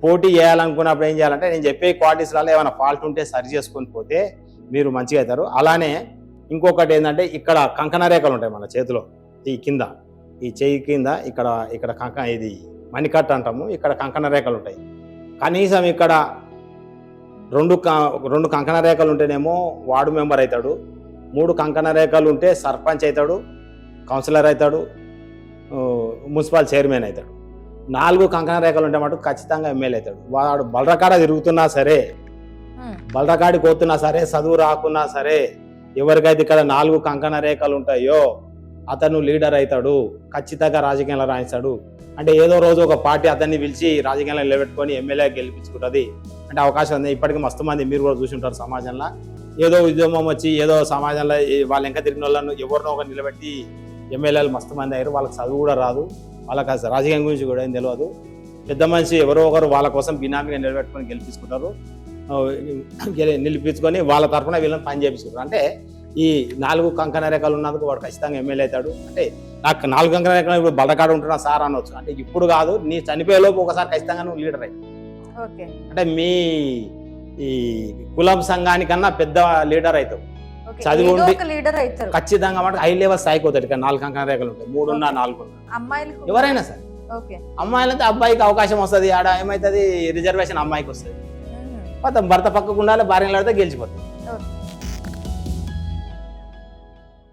పోటీ చేయాలనుకున్నప్పుడు ఏం చేయాలంటే నేను చెప్పే క్వాలిటీస్లలో ఏమైనా ఫాల్ట్ ఉంటే సరి చేసుకొని పోతే మీరు మంచిగా అవుతారు. అలానే ఇంకొకటి ఏంటంటే ఇక్కడ కంకణ రేఖలు ఉంటాయి మన చేతిలో, ఈ కింద ఈ చెయ్యి కింద ఇక్కడ ఇక్కడ ఇది మణికట్ట అంటాము, ఇక్కడ కంకణ రేఖలు ఉంటాయి. కనీసం ఇక్కడ రెండు కంకణ రేఖలు ఉంటేనేమో వార్డు మెంబర్ అవుతాడు, 3 కంకణ రేఖలు ఉంటే సర్పంచ్ అవుతాడు, కౌన్సిలర్ అవుతాడు, మున్సిపల్ చైర్మన్ అవుతాడు. 4 కంకణ రేఖలు ఉంటే మటు ఖచ్చితంగా ఎమ్మెల్యే అవుతాడు. వాడు బలరకాడ తిరుగుతున్నా సరే, బలరకాడికి పోతున్నా సరే, చదువు రాకున్నా సరే, ఎవరికైతే ఇక్కడ 4 కంకణ రేఖలు ఉంటాయో అతను లీడర్ అవుతాడు, ఖచ్చితంగా రాజకీయంలో రాణిస్తాడు. అంటే ఏదో రోజు ఒక పార్టీ అతన్ని పిలిచి రాజకీయంలో నిలబెట్టుకొని ఎమ్మెల్యే గెలిపించుకుంటుంది అంటే అవకాశం ఉంది. ఇప్పటికీ మస్తు మంది మీరు కూడా చూసి ఉంటారు సమాజంలో, ఏదో ఉద్యమం వచ్చి ఏదో సమాజంలో వాళ్ళు ఇంకా తిరిగిన వాళ్ళను ఎవరినో ఒక నిలబెట్టి ఎమ్మెల్యేలు మస్తు మంది అయ్యారు. వాళ్ళకి చదువు కూడా రాదు, వాళ్ళకి అసలు రాజకీయం గురించి కూడా ఏం తెలియదు. పెద్ద మనిషి ఎవరో ఒకరు వాళ్ళ కోసం బినామీగా నిలబెట్టుకొని గెలిపించుకుంటారు, నిలిపించుకొని వాళ్ళ తరఫున వీళ్ళని పని చేయించుకుంటారు. అంటే ఈ 4 కంకణ రేఖలు ఉన్నందుకు వాడు ఖచ్చితంగా ఎమ్మెల్యే అవుతాడు. అంటే నాకు 4 కంకణ రేఖలు ఇప్పుడు బలకాడ ఉంటున్నా సార్ అనవచ్చు. అంటే ఇప్పుడు కాదు, నీ చనిపోయేలోపు ఒకసారి ఖచ్చితంగా నువ్వు లీడర్ అవుతావు. అంటే మీ ఈ కులం సంఘానికన్నా పెద్ద లీడర్ అవుతావు, చదివి ఉండి ఖచ్చితంగా మాట హై లెవెల్ స్థాయికి అవుతాడు. ఇక్కడ 4 కంకణ రేఖలు ఉంటాయి, 3 ఉన్నా 4 ఉన్నా ఎవరైనా సరే. అమ్మాయిలంటే అబ్బాయికి అవకాశం వస్తుంది, ఆడ ఏమవుతుంది రిజర్వేషన్ అమ్మాయికి వస్తుంది, భర్త పక్కకు ఉండాలి, భార్యను ఆడితే గెలిచిపోతుంది.